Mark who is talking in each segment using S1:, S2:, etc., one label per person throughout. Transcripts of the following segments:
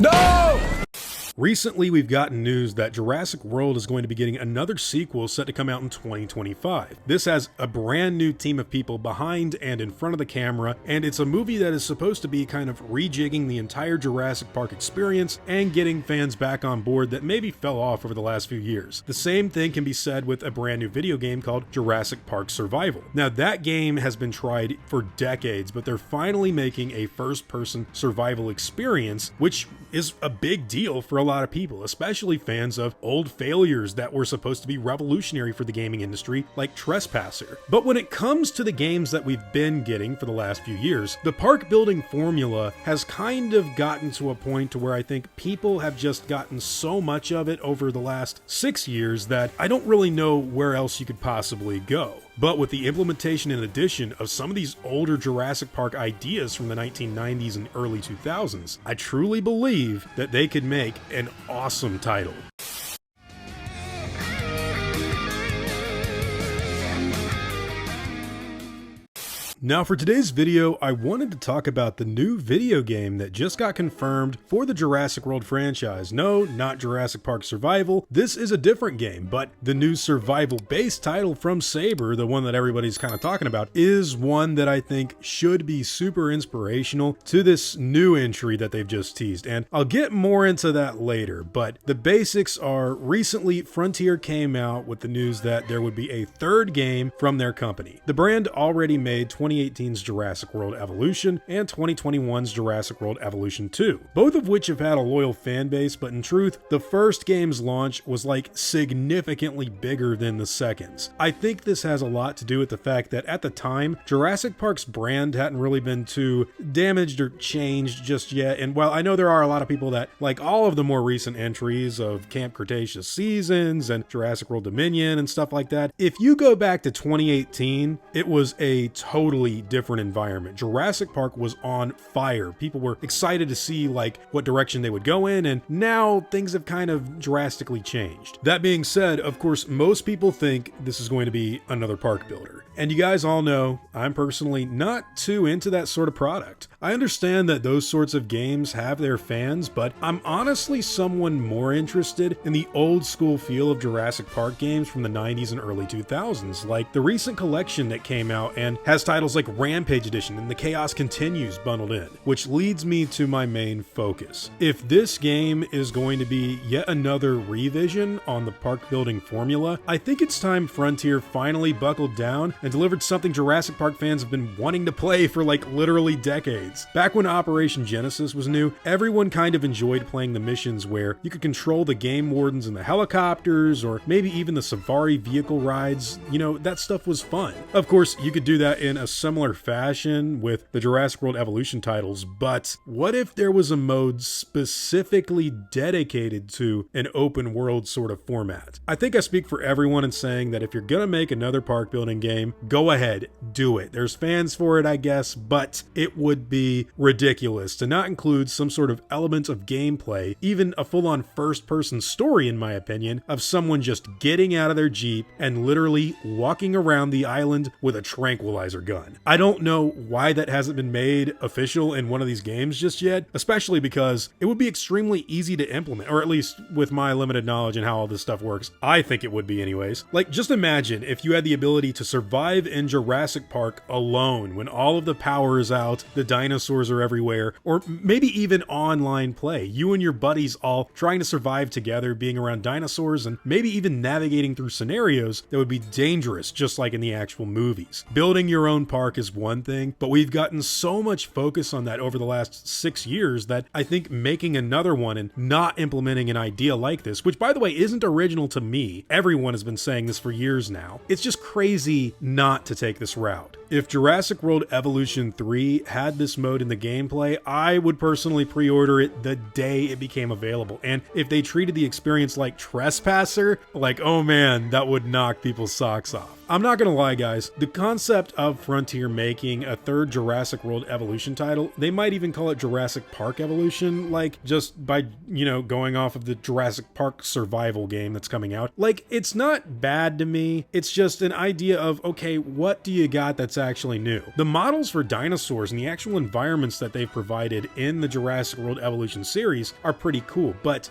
S1: No!
S2: Recently, we've gotten news that Jurassic World is going to be getting another sequel set to come out in 2025. This has a brand new team of people behind and in front of the camera, and it's a movie that is supposed to be kind of rejigging the entire Jurassic Park experience and getting fans back on board that maybe fell off over the last few years. The same thing can be said with a brand new video game called Jurassic Park Survival. Now, that game has been tried for decades, but they're finally making a first-person survival experience, which is a big deal for a lot of people, especially fans of old failures that were supposed to be revolutionary for the gaming industry, like Trespasser. But when it comes to the games that we've been getting for the last few years, the park building formula has kind of gotten to a point to where I think people have just gotten so much of it over the last 6 years that I don't really know where else you could possibly go. But with the implementation and addition of some of these older Jurassic Park ideas from the 1990s and early 2000s, I truly believe that they could make an awesome title. Now for today's video, I wanted to talk about the new video game that just got confirmed for the Jurassic World franchise. No, not Jurassic Park Survival. This is a different game, but the new survival-based title from Saber, the one that everybody's kind of talking about, is one that I think should be super inspirational to this new entry that they've just teased. And I'll get more into that later, but the basics are recently Frontier came out with the news that there would be a third game from their company. The brand already made 2018's Jurassic World Evolution and 2021's Jurassic World Evolution 2, both of which have had a loyal fan base, but in truth, the first game's launch was like significantly bigger than the second's. I think this has a lot to do with the fact that at the time, Jurassic Park's brand hadn't really been too damaged or changed just yet, and while I know there are a lot of people that like all of the more recent entries of Camp Cretaceous Seasons and Jurassic World Dominion and stuff like that, if you go back to 2018, it was a totally different environment. Jurassic Park was on fire. People were excited to see like what direction they would go in, and now things have kind of drastically changed. That being said, of course, most people think this is going to be another park builder. And you guys all know I'm personally not too into that sort of product. I understand that those sorts of games have their fans, but I'm honestly someone more interested in the old school feel of Jurassic Park games from the 90s and early 2000s, like the recent collection that came out and has titles like Rampage Edition and The Chaos Continues bundled in, which leads me to my main focus. If this game is going to be yet another revision on the park building formula, I think it's time Frontier finally buckled down and delivered something Jurassic Park fans have been wanting to play for like literally decades. Back when Operation Genesis was new, everyone kind of enjoyed playing the missions where you could control the game wardens and the helicopters, or maybe even the safari vehicle rides. You know, that stuff was fun. Of course, you could do that in a similar fashion with the Jurassic World Evolution titles, but what if there was a mode specifically dedicated to an open world sort of format? I think I speak for everyone in saying that if you're gonna make another park building game, go ahead, do it. There's fans for it, I guess, but it would be ridiculous to not include some sort of element of gameplay, even a full-on first-person story, in my opinion, of someone just getting out of their Jeep and literally walking around the island with a tranquilizer gun. I don't know why that hasn't been made official in one of these games just yet, especially because it would be extremely easy to implement, or at least with my limited knowledge and how all this stuff works, I think it would be anyways. Like, just imagine if you had the ability to survive in Jurassic Park alone when all of the power is out, the dinosaurs are everywhere, or maybe even online play. You and your buddies all trying to survive together, being around dinosaurs, and maybe even navigating through scenarios that would be dangerous, just like in the actual movies. Building your own park is one thing, but we've gotten so much focus on that over the last 6 years that I think making another one and not implementing an idea like this, which by the way isn't original to me, everyone has been saying this for years now, it's just crazy not to take this route. If Jurassic World Evolution 3 had this mode in the gameplay, I would personally pre-order it the day it became available. And if they treated the experience like Trespasser, like, oh man, that would knock people's socks off. I'm not gonna lie, guys, the concept of Frontier making a third Jurassic World Evolution title, they might even call it Jurassic Park Evolution, like, just by, you know, going off of the Jurassic Park survival game that's coming out. Like, it's not bad to me, it's just an idea of, okay, what do you got that's actually new. The models for dinosaurs and the actual environments that they've provided in the Jurassic World Evolution series are pretty cool, but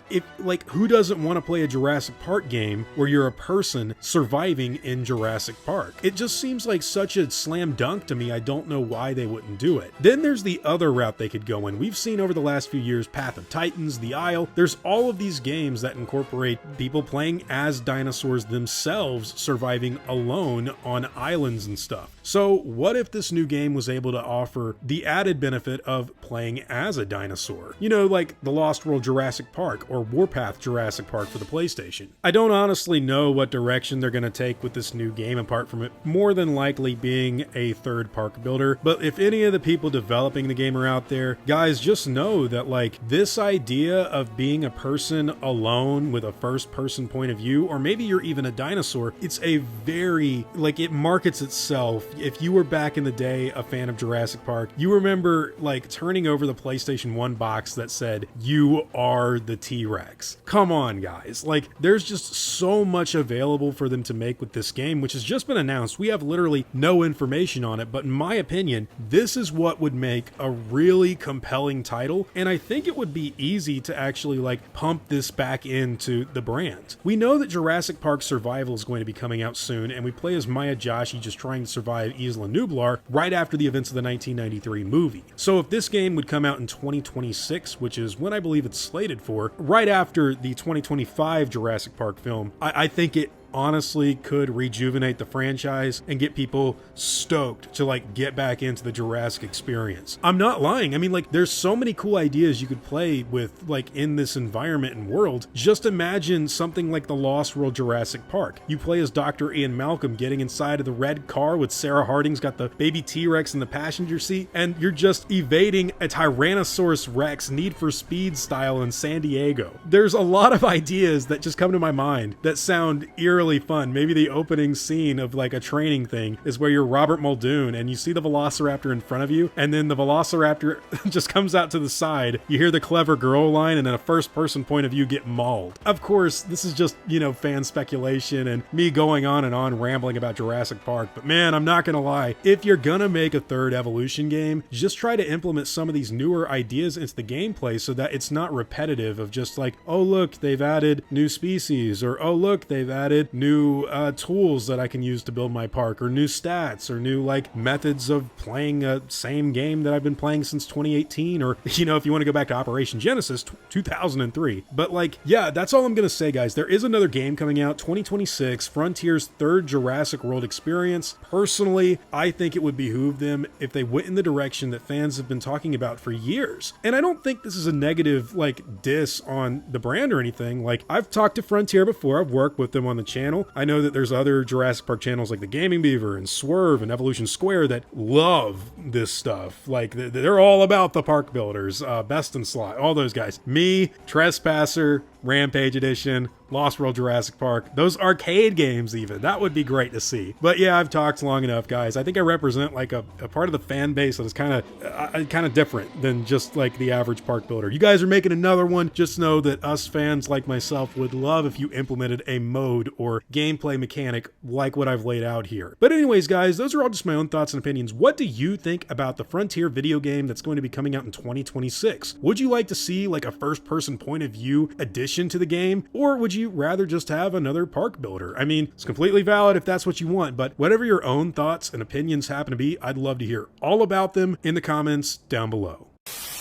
S2: who doesn't want to play a Jurassic Park game where you're a person surviving in Jurassic Park? It just seems like such a slam dunk to me. I don't know why they wouldn't do it. Then there's the other route they could go in. We've seen over the last few years Path of Titans, The Isle. There's all of these games that incorporate people playing as dinosaurs themselves, surviving alone on islands and stuff. So what if this new game was able to offer the added benefit of playing as a dinosaur? You know, like the Lost World Jurassic Park or Warpath Jurassic Park for the PlayStation. I don't honestly know what direction they're going to take with this new game, apart from it more than likely being a third park builder. But if any of the people developing the game are out there, guys, just know that this idea of being a person alone with a first person point of view, or maybe you're even a dinosaur, it's a very, it markets itself. If you were back in the day a fan of Jurassic Park, you remember turning over the PlayStation 1 box that said, "You are the T.rex." Come on, guys. There's just so much available for them to make with this game, which has just been announced. We have literally no information on it, but in my opinion, this is what would make a really compelling title, and I think it would be easy to actually pump this back into the brand. We know that Jurassic Park Survival is going to be coming out soon, and we play as Maya Joshi just trying to survive Isla Nublar right after the events of the 1993 movie. So if this game would come out in 2026, which is when I believe it's slated for, right after the 2025 Jurassic Park film, I think it honestly could rejuvenate the franchise and get people stoked to get back into the Jurassic experience. I'm not lying. I mean, there's so many cool ideas you could play with in this environment and world. Just imagine something like the Lost World Jurassic Park. You play as Dr. Ian Malcolm getting inside of the red car with Sarah Harding's got the baby T-Rex in the passenger seat, and you're just evading a Tyrannosaurus Rex Need for Speed style in San Diego. There's a lot of ideas that just come to my mind that sound eerily fun. Maybe the opening scene of a training thing is where you're Robert Muldoon and you see the Velociraptor in front of you, and then the Velociraptor just comes out to the side. You hear the clever girl line, and then a first person point of view get mauled. Of course, this is just, fan speculation and me going on and on rambling about Jurassic Park, but man, I'm not gonna lie. If you're gonna make a third Evolution game, just try to implement some of these newer ideas into the gameplay so that it's not repetitive of just oh look, they've added new species, or oh look, they've added new tools that I can use to build my park, or new stats, or new methods of playing a same game that I've been playing since 2018, or if you want to go back to Operation Genesis 2003. But yeah, that's all I'm gonna say, guys. There is another game coming out 2026, Frontier's third Jurassic World experience. Personally, I think it would behoove them if they went in the direction that fans have been talking about for years. And I don't think this is a negative diss on the brand or anything. I've talked to Frontier before. I've worked with them on the channel. I know that there's other Jurassic Park channels like the Gaming Beaver and Swerve and Evolution Square that love this stuff. They're all about the park builders, Best in Slot, all those guys. Me, Trespasser, Rampage Edition, Lost World Jurassic Park, those arcade games even. That would be great to see. But yeah, I've talked long enough, guys. I think I represent a part of the fan base that is kind of different than just the average park builder. You guys are making another one. Just know that us fans like myself would love if you implemented a mode or gameplay mechanic like what I've laid out here. But anyways, guys, those are all just my own thoughts and opinions. What do you think about the Frontier video game that's going to be coming out in 2026? Would you like to see a first-person point of view addition to the game, or would you rather just have another park builder? I mean, it's completely valid if that's what you want, but whatever your own thoughts and opinions happen to be, I'd love to hear all about them in the comments down below.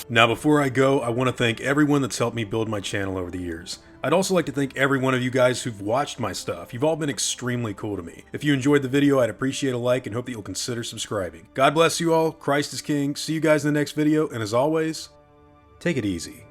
S2: Now, before I go, I want to thank everyone that's helped me build my channel over the years. I'd also like to thank every one of you guys who've watched my stuff. You've all been extremely cool to me. If you enjoyed the video, I'd appreciate a like and hope that you'll consider subscribing. God bless you all. Christ is King. See you guys in the next video, and as always, take it easy.